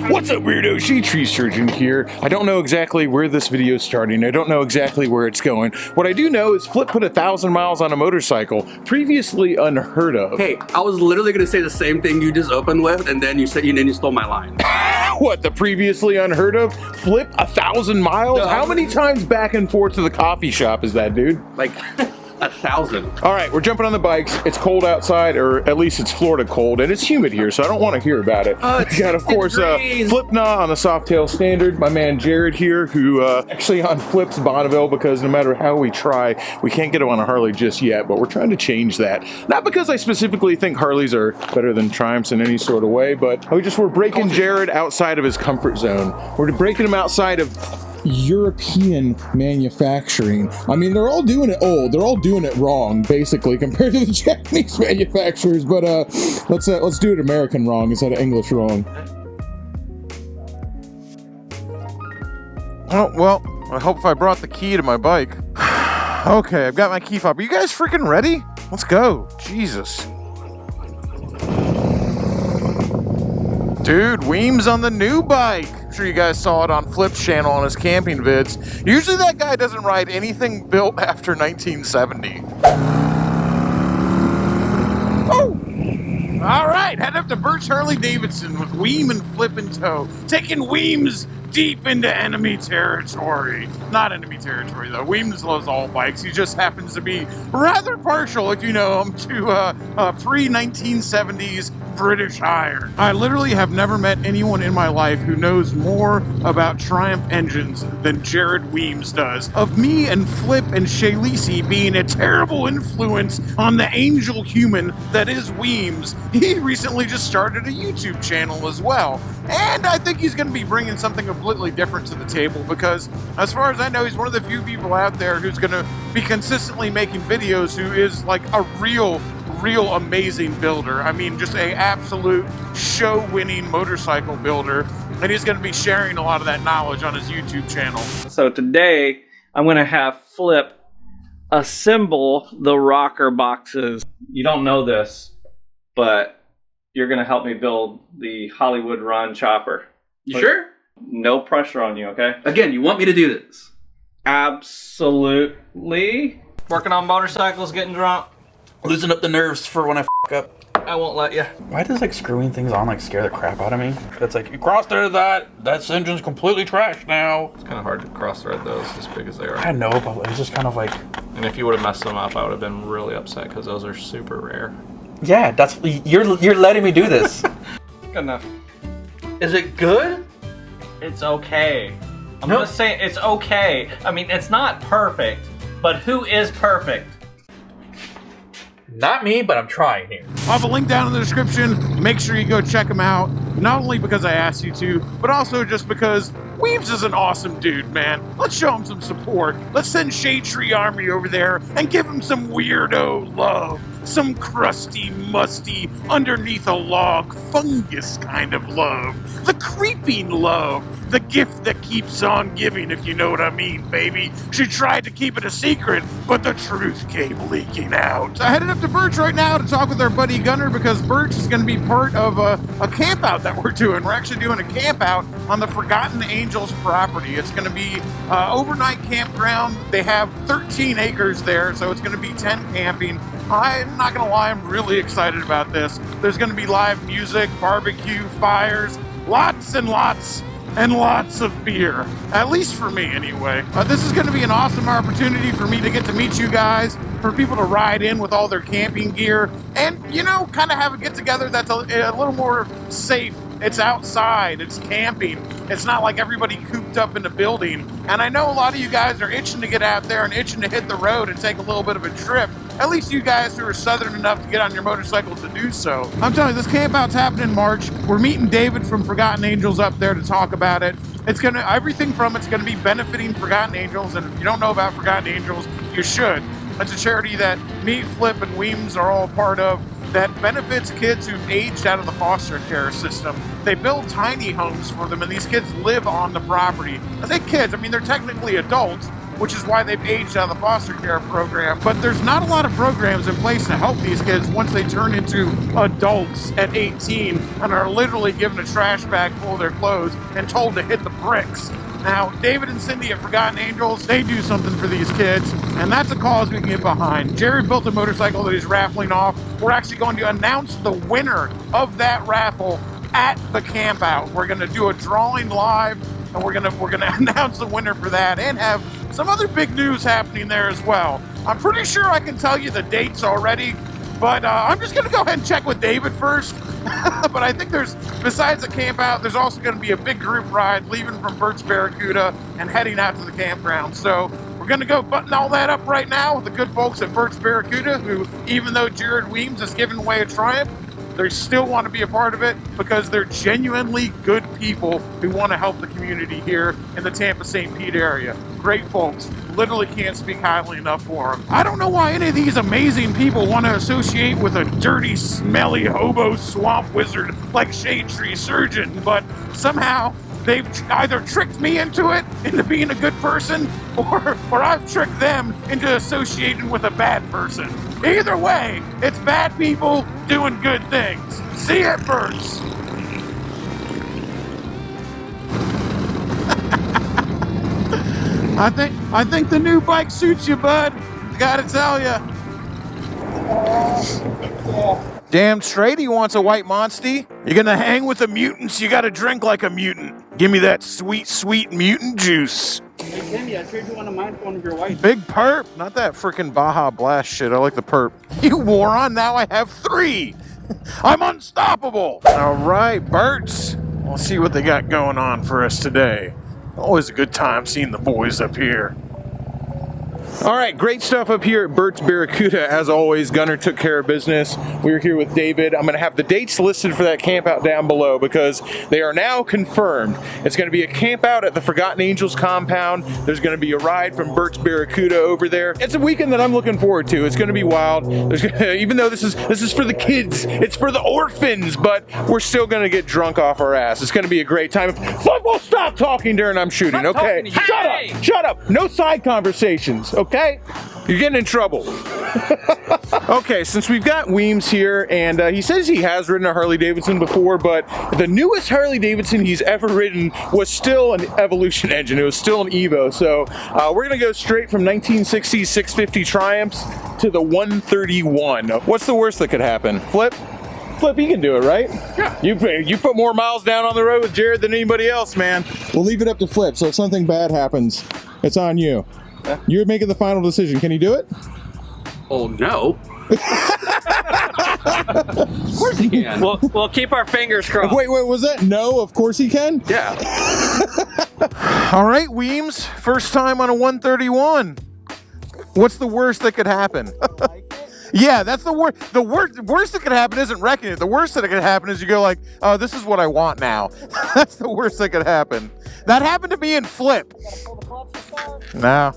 What's up, weirdo? Shade Tree Surgeon here. I don't know exactly where this video is starting. I don't know exactly where it's going. What I do know is Flip put 1,000 miles on a motorcycle, previously unheard of. Hey, I was literally gonna say the same thing you just opened with, and then you said you stole my line. What, the previously unheard of? Flip 1,000 miles? No. How many times back and forth to the coffee shop is that, dude? Like 1,000. All right, we're jumping on the bikes. It's cold outside, or at least it's Florida cold, and it's humid here, so I don't want to hear about it. We got, of course, Flip Nah on the Softail Standard. My man Jared here, who actually on Flip's Bonneville, because no matter how we try, we can't get him on a Harley just yet, but we're trying to change that. Not because I specifically think Harleys are better than Triumphs in any sort of way, but we're breaking Jared outside of his comfort zone. We're breaking him outside of European manufacturing. I mean, they're all doing it they're all doing it wrong, basically, compared to the Japanese manufacturers, but let's do it American wrong instead of English wrong. Oh, well, I hope if I brought the key to my bike. Okay, I've got my key fob. Are you guys freaking ready? Let's go. Jesus. Dude, Weems on the new bike. I'm sure you guys saw it on Flip's channel on his camping vids. Usually that guy doesn't ride anything built after 1970. Oh! All right, head up to Birch Harley-Davidson with Weem and Flip in tow. Taking Weems deep into enemy territory. Not enemy territory, though. Weems loves all bikes. He just happens to be rather partial, if you know him, to pre-1970s British iron. I literally have never met anyone in my life who knows more about Triumph engines than Jared Weems does. Of me and Flip and Shaylisi being a terrible influence on the angel human that is Weems, he recently just started a YouTube channel as well. And I think he's going to be bringing something completely different to the table because, as far as I know, he's one of the few people out there who's going to be consistently making videos who is like a real amazing builder. I mean, just a absolute show-winning motorcycle builder, and he's going to be sharing a lot of that knowledge on his YouTube channel. So today, I'm going to have Flip assemble the rocker boxes. You don't know this, but you're going to help me build the Hollywood Run chopper. You sure? No pressure on you, okay? Again, you want me to do this? Absolutely. Working on motorcycles, getting drunk. Loosen up the nerves for when I f up. I won't let you. Why does like screwing things on like scare the crap out of me? That's like, you cross-threaded that engine's completely trashed now. It's kind of hard to cross-thread those as big as they are. I know, but it's just kind of like... And if you would have messed them up, I would have been really upset because those are super rare. Yeah, that's... You're letting me do this. Good enough. Is it good? It's okay. I'm just saying it's okay. I mean, it's not perfect, but who is perfect? Not me, but I'm trying here. I'll have a link down in the description. Make sure you go check him out. Not only because I asked you to, but also just because Weems is an awesome dude, man. Let's show him some support. Let's send Shade Tree Army over there and give him some weirdo love. Some crusty, musty, underneath a log, fungus kind of love. The creeping love. The gift that keeps on giving, if you know what I mean, baby. She tried to keep it a secret, but the truth came leaking out. I headed up to Birch right now to talk with our buddy Gunner because Birch is going to be part of a campout that we're doing. We're actually doing a campout on the Forgotten Angels property. It's going to be overnight campground. They have 13 acres there, so it's going to be tent camping. I'm not gonna lie, I'm really excited about this. There's gonna be live music, barbecue, fires, lots and lots and lots of beer. At least for me, anyway. This is gonna be an awesome opportunity for me to get to meet you guys, for people to ride in with all their camping gear, and, you know, kind of have a get-together that's a little more safe. It's outside, it's camping. It's not like everybody cooped up in a building. And I know a lot of you guys are itching to get out there and itching to hit the road and take a little bit of a trip. At least you guys who are southern enough to get on your motorcycles to do so. I'm telling you, this campout's happening in March. We're meeting David from Forgotten Angels up there to talk about it. Everything from it's gonna be benefiting Forgotten Angels, and if you don't know about Forgotten Angels, you should. It's a charity that me, Flip, and Weems are all part of that benefits kids who've aged out of the foster care system. They build tiny homes for them, and these kids live on the property. I say kids, I mean, they're technically adults, which is why they've aged out of the foster care program. But there's not a lot of programs in place to help these kids once they turn into adults at 18 and are literally given a trash bag full of their clothes and told to hit the bricks. Now, David and Cindy at Forgotten Angels, they do something for these kids, and that's a cause we can get behind. Jared built a motorcycle that he's raffling off. We're actually going to announce the winner of that raffle at the campout. We're going to do a drawing live, and we're gonna announce the winner for that, and have some other big news happening there as well. I'm pretty sure I can tell you the dates already, but I'm just gonna go ahead and check with David first. But I think besides the camp out, there's also going to be a big group ride leaving from Burt's Barracuda and heading out to the campground. So we're going to go button all that up right now with the good folks at Burt's Barracuda, who, even though Jared Weems has given away a Triumph, they still want to be a part of it because they're genuinely good people who want to help the community here in the Tampa-St. Pete area. Great folks. Literally can't speak highly enough for them. I don't know why any of these amazing people want to associate with a dirty, smelly hobo swamp wizard like Shadetree Surgeon, but somehow they've either tricked me into being a good person, or I've tricked them into associating with a bad person. Either way, it's bad people doing good things. See you at Birch. I think the new bike suits you, bud. Gotta tell ya. Damn straight he wants a white Monsty. You're gonna hang with the mutants, you gotta drink like a mutant. Give me that sweet, sweet mutant juice. Hey, Timmy, I traded you one of mine for one of your white. Big perp. Not that freaking Baja Blast shit. I like the perp. You moron, now I have 3. I'm unstoppable. All right, Birch. We'll see what they got going on for us today. Always a good time seeing the boys up here. All right, great stuff up here at Burt's Barracuda. As always, Gunner took care of business. We're here with David. I'm going to have the dates listed for that camp out down below because they are now confirmed. It's going to be a camp out at the Forgotten Angels compound. There's going to be a ride from Burt's Barracuda over there. It's a weekend that I'm looking forward to. It's going to be wild. Even though this is for the kids, it's for the orphans, but we're still going to get drunk off our ass. It's going to be a great time. Fuck, we'll stop talking during I'm shooting, okay? Shut up. No side conversations, okay? You're getting in trouble. Okay, since we've got Weems here, and he says he has ridden a Harley-Davidson before, but the newest Harley-Davidson he's ever ridden was still an Evolution engine. It was still an Evo, so we're going to go straight from 1960s 650 Triumphs to the 131. What's the worst that could happen? Flip, you can do it, right? Yeah. You put more miles down on the road with Jared than anybody else, man. We'll leave it up to Flip, so if something bad happens, it's on you. You're making the final decision. Can you do it? Oh, no. Of course he can. We'll keep our fingers crossed. Wait, was that no? Of course he can? Yeah. All right, Weems. First time on a 131. What's the worst that could happen? Yeah, that's the worst. The worst that could happen isn't wrecking it. The worst that could happen is you go like, oh, this is what I want now. That's the worst that could happen. That happened to me in Flip. No.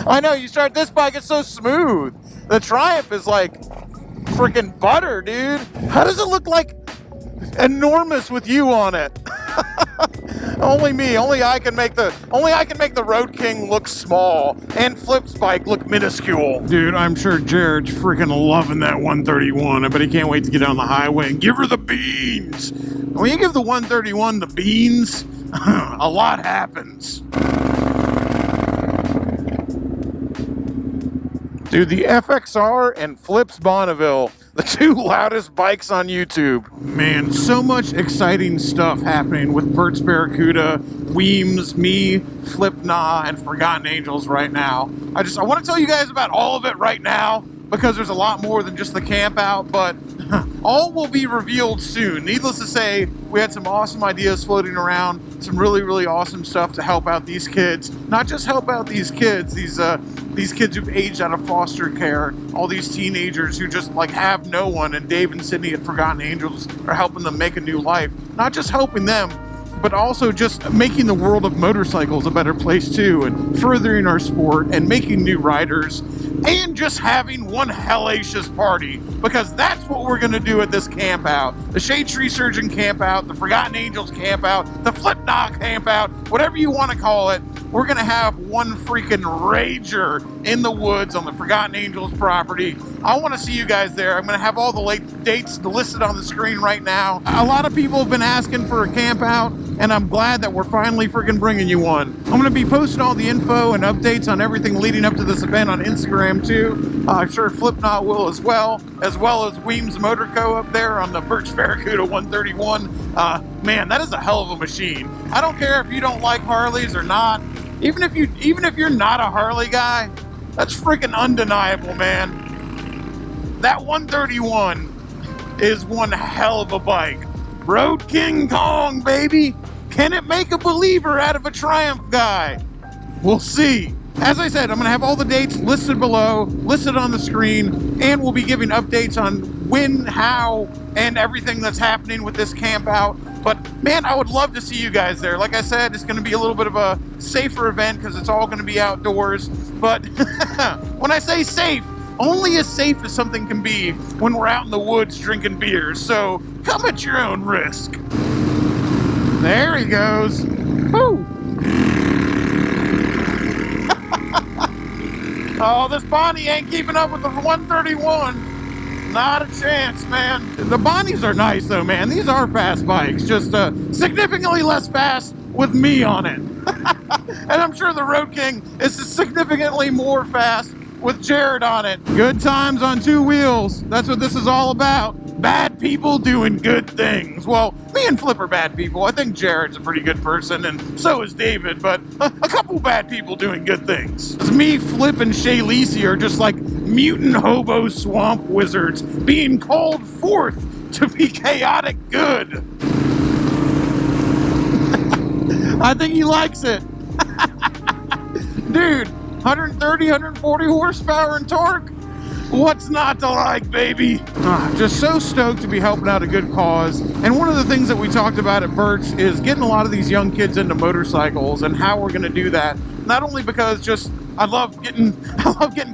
I know, you start this bike, it's so smooth. The Triumph is like freaking butter, dude. How does it look like enormous with you on it? Only me. Only I can make the Road King look small and Flip's bike look minuscule. Dude, I'm sure Jared's freaking loving that 131. I bet he can't wait to get on the highway and give her the beans. When you give the 131 the beans, a lot happens. Dude, the FXR and Flip's Bonneville, the 2 loudest bikes on YouTube. Man, so much exciting stuff happening with Burt's Barracuda, Weems, me, Flip Nah, and Forgotten Angels right now. I want to tell you guys about all of it right now because there's a lot more than just the camp out, but all will be revealed soon. Needless to say, we had some awesome ideas floating around, some really, really awesome stuff to help out these kids. Not just help out these kids, these kids who've aged out of foster care, all these teenagers who just like have no one, and Dave and Sydney at Forgotten Angels are helping them make a new life. Not just helping them, but also just making the world of motorcycles a better place too, and furthering our sport and making new riders. and just having one hellacious party, because that's what we're going to do at this camp out. The Shade Tree Surgeon camp out, the Forgotten Angels camp out, the Flip Knock camp out, whatever you want to call it. We're going to have one freaking rager in the woods on the Forgotten Angels property. I want to see you guys there. I'm going to have all the late dates listed on the screen right now. A lot of people have been asking for a camp out, and I'm glad that we're finally freaking bringing you one. I'm going to be posting all the info and updates on everything leading up to this event on Instagram too. I'm sure Flipknot will as well as Weems Motor Co. up there on the Birch Barracuda 131. Man, that is a hell of a machine. I don't care if you don't like Harleys or not. Even if you're not a Harley guy, that's freaking undeniable, man. That 131 is one hell of a bike. Road King Kong, baby. Can it make a believer out of a Triumph guy? We'll see. As I said, I'm going to have all the dates listed below, listed on the screen, and we'll be giving updates on when, how, and everything that's happening with this camp out. But man, I would love to see you guys there. Like I said, it's going to be a little bit of a safer event because it's all going to be outdoors. But when I say safe, only as safe as something can be when we're out in the woods drinking beers. So come at your own risk. There he goes. Woo! Oh, this Bonnie ain't keeping up with the 131. Not a chance, man. The Bonnies are nice though, man. These are fast bikes, just significantly less fast with me on it. And I'm sure the Road King is significantly more fast with Jared on it. Good times on two wheels. That's what this is all about. Bad people doing good things. Well, me and Flip are bad people. I think Jared's a pretty good person, and so is David, but a couple bad people doing good things. It's me, Flip, and Shay Lisi are just like mutant hobo swamp wizards being called forth to be chaotic good. I think he likes it. Dude, 130, 140 horsepower and torque. What's not to like, baby? Just so stoked to be helping out a good cause. And one of the things that we talked about at Birch is getting a lot of these young kids into motorcycles and how we're going to do that. Not only because just I love getting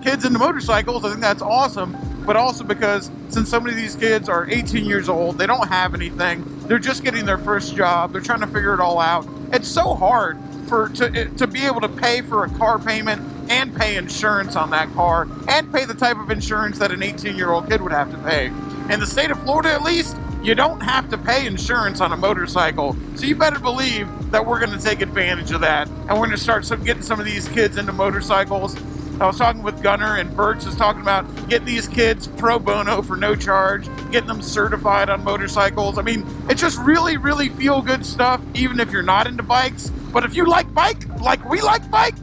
kids into motorcycles. I think that's awesome. But also because since so many of these kids are 18 years old, they don't have anything. They're just getting their first job. They're trying to figure it all out. It's so hard to be able to pay for a car payment and pay insurance on that car and pay the type of insurance that an 18-year-old kid would have to pay. In the state of Florida, at least, you don't have to pay insurance on a motorcycle. So you better believe that we're going to take advantage of that. And we're going to start getting some of these kids into motorcycles. I was talking with Gunner, and Birch is talking about getting these kids pro bono for no charge, getting them certified on motorcycles. I mean, it's just really, really feel-good stuff, even if you're not into bikes. But if you like bike, like we like bike,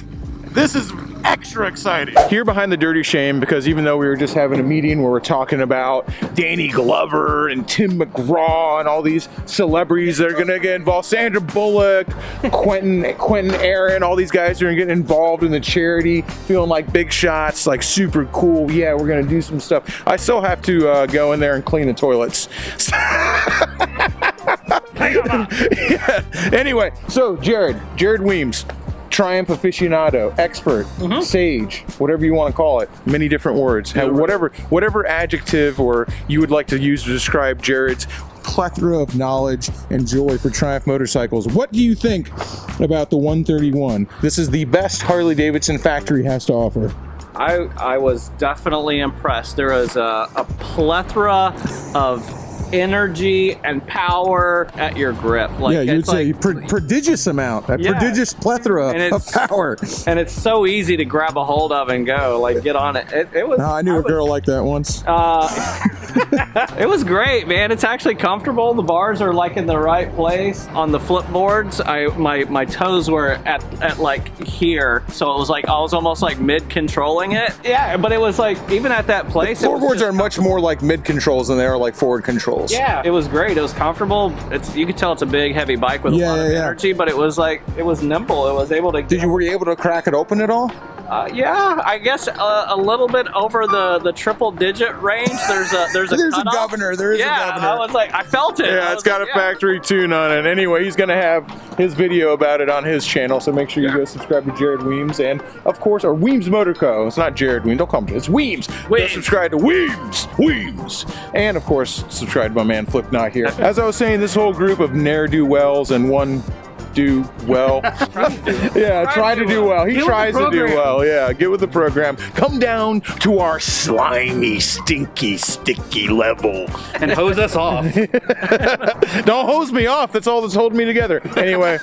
this is extra exciting. Here behind the Dirty Shame, because even though we were just having a meeting where we're talking about Danny Glover and Tim McGraw and all these celebrities that are gonna get involved, Sandra Bullock, Quentin Aaron, all these guys are getting involved in the charity, feeling like big shots, like super cool. Yeah, we're gonna do some stuff. I still have to go in there and clean the toilets. Yeah. Anyway, so Jared Weems, Triumph aficionado, expert, sage, whatever you want to call it, many different words, whatever adjective or you would like to use to describe Jared's plethora of knowledge and joy for Triumph motorcycles. What do you think about the 131? This is the best Harley-Davidson factory has to offer. I was definitely impressed. There was a plethora of energy and power at your grip. Like, yeah, you'd say prodigious amount, prodigious plethora of power. And it's so easy to grab a hold of and go, like, get on it. It was. I knew a girl like that once. It was great, man. It's actually comfortable. The bars are like in the right place. On the flip boards, my toes were at like here, so it was like I was almost like mid controlling it. Yeah, but it was like even at that place, floorboards are much more like mid controls than they are like forward controls. Yeah, it was great. It was comfortable. You could tell it's a big, heavy bike with a lot of energy, but it was like it was nimble. It was able to. Were you able to crack it open at all? Yeah, I guess a little bit over the triple digit range. There's a cutoff. governor. There is a governor. I was like, I felt it. Yeah, it's got a factory tune on it. Anyway, he's going to have his video about it on his channel, so make sure you go subscribe to Jared Weems and, of course, or Weems Motor Co. It's not Jared Weems. Don't call him. It's Weems. Go subscribe to Weems. And, of course, subscribe to my man Flip Not Here. As I was saying, this whole group of ne'er-do-wells and one do well. Yeah, try to do well. He tries to do well. Yeah, get with the program. Come down to our slimy, stinky, sticky level. And hose us off. Don't hose me off. That's all that's holding me together. Anyway,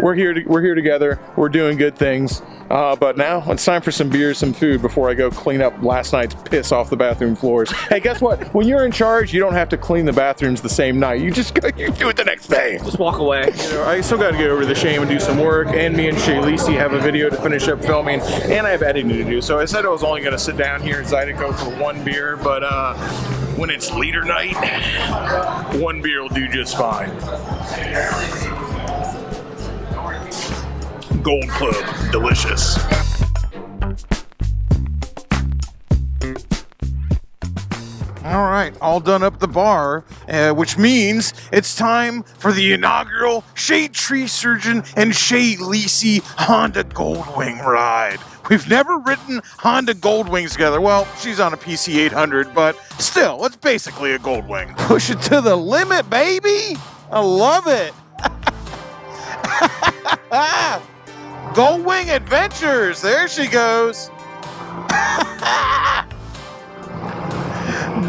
we're here together. We're doing good things. But now it's time for some beers, some food before I go clean up last night's piss off the bathroom floors. Hey, guess what? When you're in charge, you don't have to clean the bathrooms the same night. You just go, you do it the next day. Just walk away. You know, I still got to get over to the shame and do some work. And me and Shay Lisi have a video to finish up filming, and I have editing to do. So I said I was only going to sit down here and Zydeco for one beer, but when it's leader night, one beer will do just fine. Gold Club, delicious. All right, all done up at the bar, which means it's time for the inaugural Shade Tree Surgeon and Shay Lisi Honda Goldwing ride. We've never ridden Honda Goldwings together. Well, she's on a PC 800, but still, it's basically a Goldwing. Push it to the limit, baby. I love it. Goldwing Adventures. There she goes.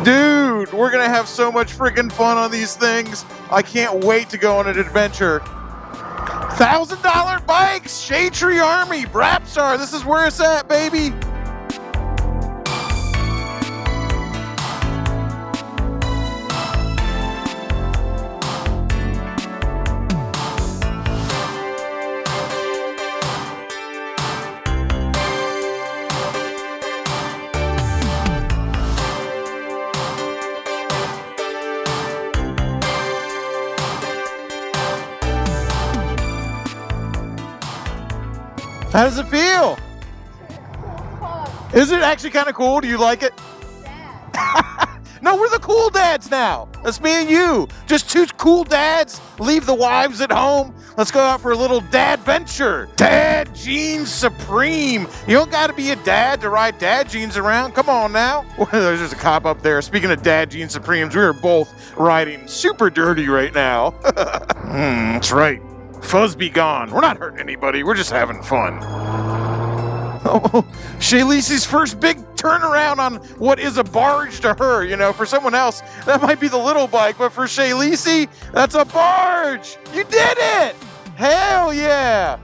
Dude, we're going to have so much freaking fun on these things. I can't wait to go on an adventure. $1,000 bikes, Shade Tree Army, Brapstar. This is where it's at, baby. How does it feel? Is it actually kind of cool? Do you like it? No, we're the cool dads now. That's me and you. Just two cool dads. Leave the wives at home. Let's go out for a little dad venture. Dad Jeans Supreme. You don't got to be a dad to ride dad jeans around. Come on now. There's just a cop up there. Speaking of Dad Jeans Supremes, we are both riding super dirty right now. That's right. Fuzz be gone. We're not hurting anybody. We're just having fun. Oh, Shay Lisi's first big turnaround on what is a barge to her. You know, for someone else, that might be the little bike, but for Shay Lisi, that's a barge. You did it. Hell yeah.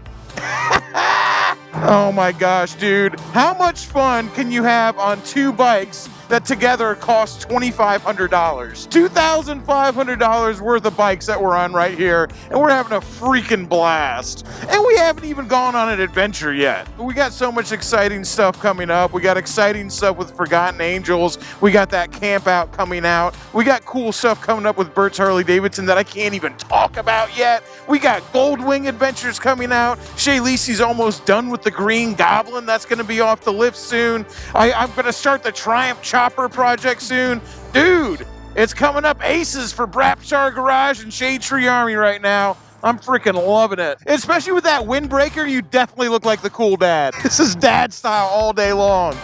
Oh my gosh, dude. How much fun can you have on two bikes that together cost $2,500? $2,500 worth of bikes that we're on right here, and we're having a freaking blast. And we haven't even gone on an adventure yet. We got so much exciting stuff coming up. We got exciting stuff with Forgotten Angels. We got that camp out coming out. We got cool stuff coming up with Birch Harley-Davidson that I can't even talk about yet. We got Goldwing adventures coming out. Shay Lisi's almost done with the Green Goblin. That's going to be off the lift soon. I'm going to start the Triumph Chopper project soon. Dude, it's coming up aces for Brapstar Garage and Shade Tree Army right now. I'm freaking loving it. Especially with that windbreaker, you definitely look like the cool dad. This is dad style all day long.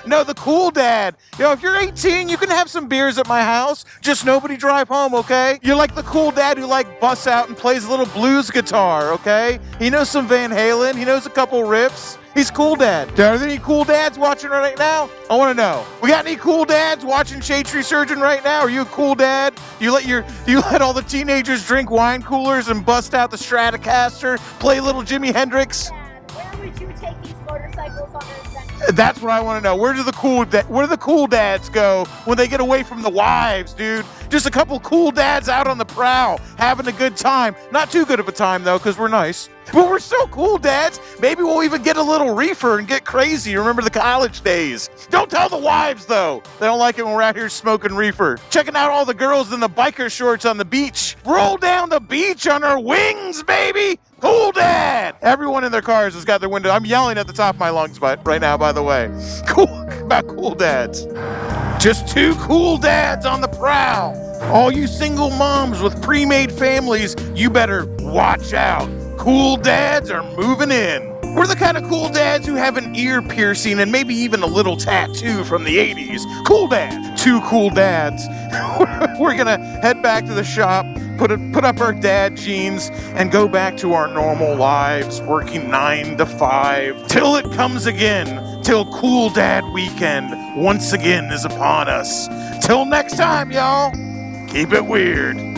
No, the cool dad. You know, if you're 18, you can have some beers at my house. Just nobody drive home, okay? You're like the cool dad who like busts out and plays a little blues guitar, okay? He knows some Van Halen. He knows a couple riffs. He's cool dad. Are there any cool dads watching right now? I want to know. We got any cool dads watching Shade Tree Surgeon right now? Are you a cool dad? Do you let all the teenagers drink wine coolers and bust out the Stratocaster, play little Jimi Hendrix? Where would you take these motorcycles on an adventure? That's what I want to know. Where do the cool dads go when they get away from the wives, dude? Just a couple cool dads out on the prowl, having a good time. Not too good of a time though, because we're nice. Well, we're so cool, dads. Maybe we'll even get a little reefer and get crazy. Remember the college days. Don't tell the wives, though. They don't like it when we're out here smoking reefer. Checking out all the girls in the biker shorts on the beach. Roll down the beach on our wings, baby. Cool dad. Everyone in their cars has got their window. I'm yelling at the top of my lungs right now, by the way. Cool about cool dads. Just two cool dads on the prowl. All you single moms with pre-made families, you better watch out. Cool dads are moving in. We're the kind of cool dads who have an ear piercing and maybe even a little tattoo from the 80s. Cool dad. Two cool dads. We're gonna head back to the shop, put up our dad jeans, and go back to our normal lives, working 9 to 5, till it comes again, till Cool Dad Weekend once again is upon us. Till next time, y'all, keep it weird.